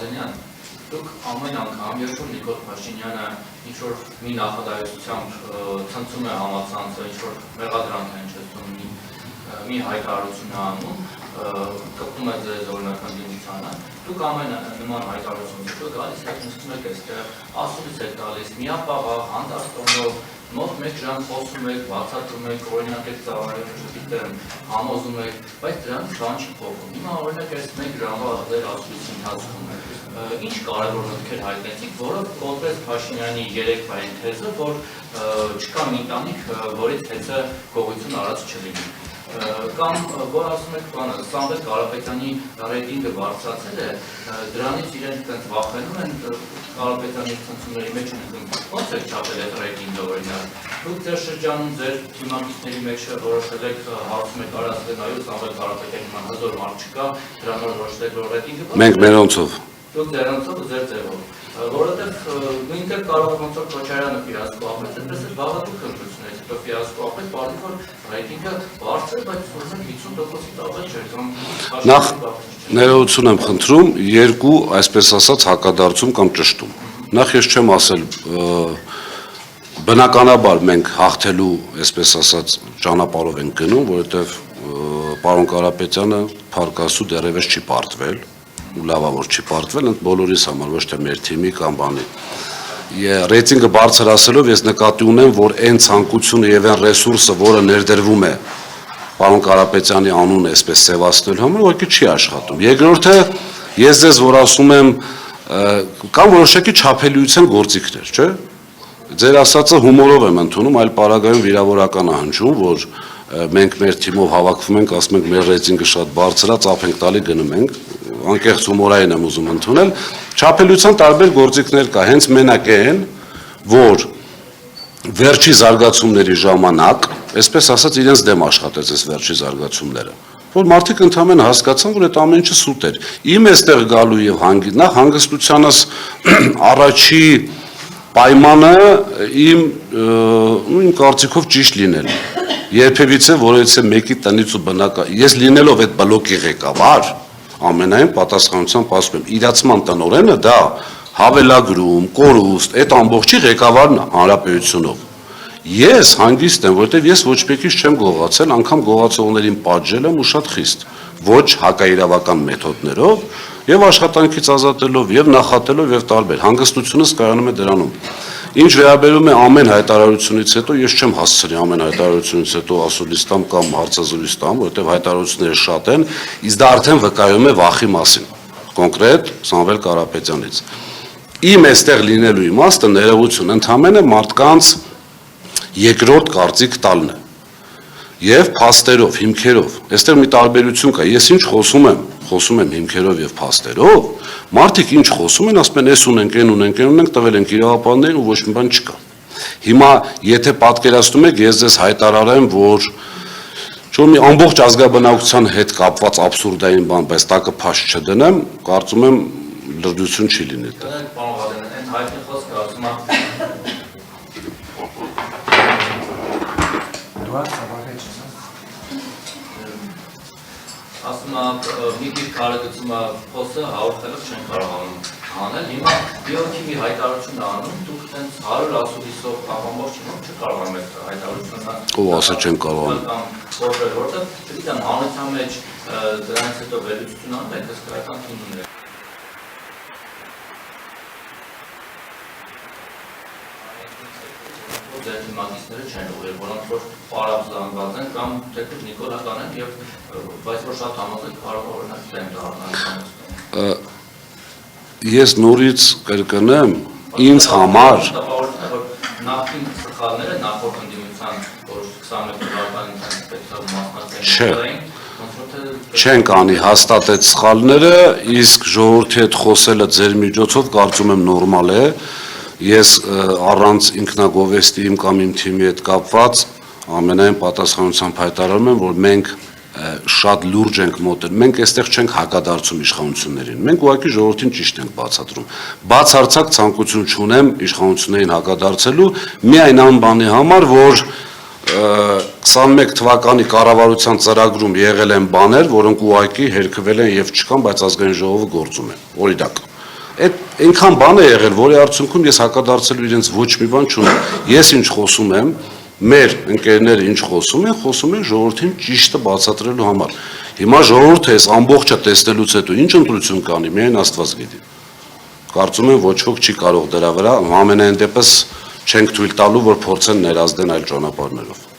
Բազենյան, դուք ամեն անգամ, երբ որ Նիկոլ Փաշինյանը ինչ-որ մի նախադասությամբ ցնցում է համացանցը, ինչ-որ մեղադրանք է հնչեցնում, մի հայտարարություն է անում, կպտում է ձեզ օրինական դիմությանը, դուք ամեն նման հայտարարությունից հետո գալիս եք նստում եք այստեղ, ասուլիս եք տալիս, միապաղաղ, հանդարտ տոնով, մոտ 1 ժամ խոսում եք, բացատրում եք, օրինակ եք ծավալել, չգիտեմ, համոզում եք, բայց դրանից բան չի փոխում։ Հիմա օրինակ այս 1 ժամվա ձեր ասուլիսի ընթացքում ինչ կարևոր մտքեր հայտնեցիք, որը կողմեց Փաշինյանի երեկվային թեզը, որ չկա մի ընտանիք, որից հեծը գողություն արած չլինի։ Կամ որ ասում եք բանը, Սամվել Կարապետյանի ռեյտինգը բարձրացել է, դրանից իրենք տենց վախենում են Կարապետյանի ցնցումների մեջ ունեն, ո՞նց եք չափել այդ ռեյտինգը օրինակ։ Դուք ձեր շրջանում ձեր թիմակիցների մեջ որոշել եք հարցում եք արածել այո Սամվել Կարապետյանի նման հզոր մարդ չկա, դրա համար որոշել եք որ ռեյտինգը մենք մերոնցով դուք ձերանցով ու ձեր ձևով, որովհետև նույնքեր կարող ոնց որ Քոչարյանը ֆիասկո ապրեց, այդպես էլ վաղը դուք հմտությունից հետո ֆիասկո ապրեց, բարի որ ռեյտինգը բարձր է, բայց ուրեմն 50%-ից ավել չէր, կամ նախ ներողություն եմ խնդրում, երկու, այսպես ասած, հակադարձում կամ ճշտում։ Նախ ես չեմ ասել, բնականաբար մենք հաղթելու, այսպես ասած, ճանապարհով ենք գնում, որովհետև պարոն Կարապետյանը փառք Աստծո դեռևս չի պարտվել, ու լավա որ չի պարտվել, ընդ բոլորիս համար, ոչ թե մեր թիմի կամ բանի։ Ռեյտինգը բարձրացելով ես նկատի ունեմ, որ այն ցանկությունը եւ այն ռեսուրսը, որը ներդրվում է պարոն Կարապետյանի անունը այսպես սևացնելու համար, ուղղակի չի աշխատում։ Երկրորդը, ես ձեզ որ ասում եմ, կան որոշակի չափելիության գործիքներ, չէ՞։ Ձեր ասածը հումորով եմ ընդունում, այլ պարագայում վիրավորական է հնչում, որ մենք մեր թիմով հավաքվում ենք, ասում ենք մեր ռեյտինգը շատ բարձր է, ծափ ենք տալի գնում ենք, անկեղծ հումորային եմ ուզում ընդունել, չափելիության տարբեր գործիքներ կա, հենց մենակ են, որ վերջի զարգացումների ժամանակ, այսպես ասած իրենց դեմ աշխատեց այս վերջի զարգացումները, որ մարդիկ ընդհանրապես հասկացան, որ այդ ամեն ինչը սուտ էր։ Իմ այստեղ գալու եւ նախ հանգստությանս առաջի պայմանը իմ կարծիքով ճիշտ լինել։ Երբևիցե որևիցե մեկի տնից ու բնակա, ես լինելով այդ բլոկի ղեկավար, ամենայն պատասխանությամբ ասում եմ, իրացման տնօրենը դա հավելագրում, կորուստ, այդ ամբողջի ղեկավարն է հանրապետությունով։ Ես հանգիստ եմ, որովհետև ես ոչ մեկից չեմ գողացել, անգամ գողացողներին պատժել եմ ու շատ խիստ, ոչ հակաիրավական մեթոդներով, եւ աշխատանքից ազատելով, եւ նախատելով եւ տարբեր։ Հանգստությունս կայանում է դրանում։ Ինչ վերաբերում է ամեն հայտարարությունից հետո, ես չեմ հասցրի ամեն հայտարարությունից հետո ասուլիս տամ կամ հարցազրույց տամ, որովհետև հայտարարությունները շատ են, իսկ դա արդեն վկայում է վախի մասին, կոնկրետ Սամվել Կարապետյանից։ Իմ այստեղ լինելու իմաստը ներողություն, ընդհանրապես մարդկանց երկրորդ կարծիք տալն է։ Եվ փաստերով, հիմքերով, այստեղ մի տարբերություն կա, ես ինչ խոսում եմ հիմքերով եւ փաստերով, մարդիկ ինչ խոսում են, ասում են, էս ունենք, այն ունենք, տվել ենք իրավապահներին ու ոչ մի բան չկա։ Հիմա եթե պատկերացնում եք, ես ձեզ հայտարարեմ, որ Չոր մի ամբողջ ազգաբնակության հետ կապված աբսուրդային բան, բայց տակը փաշ չդնեմ, կարծում եմ լրջություն չի լինի դա։ Ասում եմ, մի քիչ կարագծում է խոսը հաղորդելով չեն կարողանում անել, հիմա բիոքիմի հայտարարություն անում, դուք տենց 100 ասուլիսով ամբողջ չնով չկարողանում եք հայտարարությունը Ով ասա չեն կարողանում որտեղ չգիտեմ, հանրության մեջ դրանից հետո վերլուծություն անում եք, հսկայական թիմներ ձեր թիմակիցները չեն ուղղել, որոնք որ պարապ զանգված են կամ թեկուզ նիկոլական են և բայց որ շատ համոզել կարող օրինակ դեմ դառնալ Ես նորից կրկնեմ, ինձ համար նախին սխալները նախորդ ընդդիմության որ 21 թվականին մասնակցել չենք անի հաստատեց սխալները, իսկ ժողովրդի հետ խոսելը ձեր միջոցով կարծում եմ նորմալ է Ես առանց ինքնագովեստի իմ կամ իմ թիմի հետ կապված ամենայն պատասխանությամբ հայտարարում եմ, որ մենք շատ լուրջ ենք մոտենում, մենք այստեղ չենք հակադարձում իշխանություններին, մենք ուղղակի ժողովրդին ճիշտ ենք բացատրում, բացարձակ ցանկություն չունեմ իշխանություններին հակադարձելու, միայն այն բանի համար, որ 21 թվականի կառավարության ծրագրում եղել են բաներ, որոնք ուղղակի հերքվել են եւ չկան, բայց ազգային ժողովը գործում է, օրինակ Այդ այնքան բան է եղել, որի արդյունքում ես հակադարձելու իրենց ոչ մի բան չունեմ։ Ես ինչ խոսում եմ, մեր ընկերները ինչ խոսում են ժողովրդին ճիշտը բացատրելու համար։ Հիմա ժողովուրդը այս ամբողջը տեսնելուց հետո ինչ ընտրություն կանի, միայն Աստված գիտի։ Կարծում եմ ոչ ոք չի կարող դրա վրա, ամենայն դեպս չենք թույլ տալու, որ փորձեն ներազդեն այլ ճանապարհներով։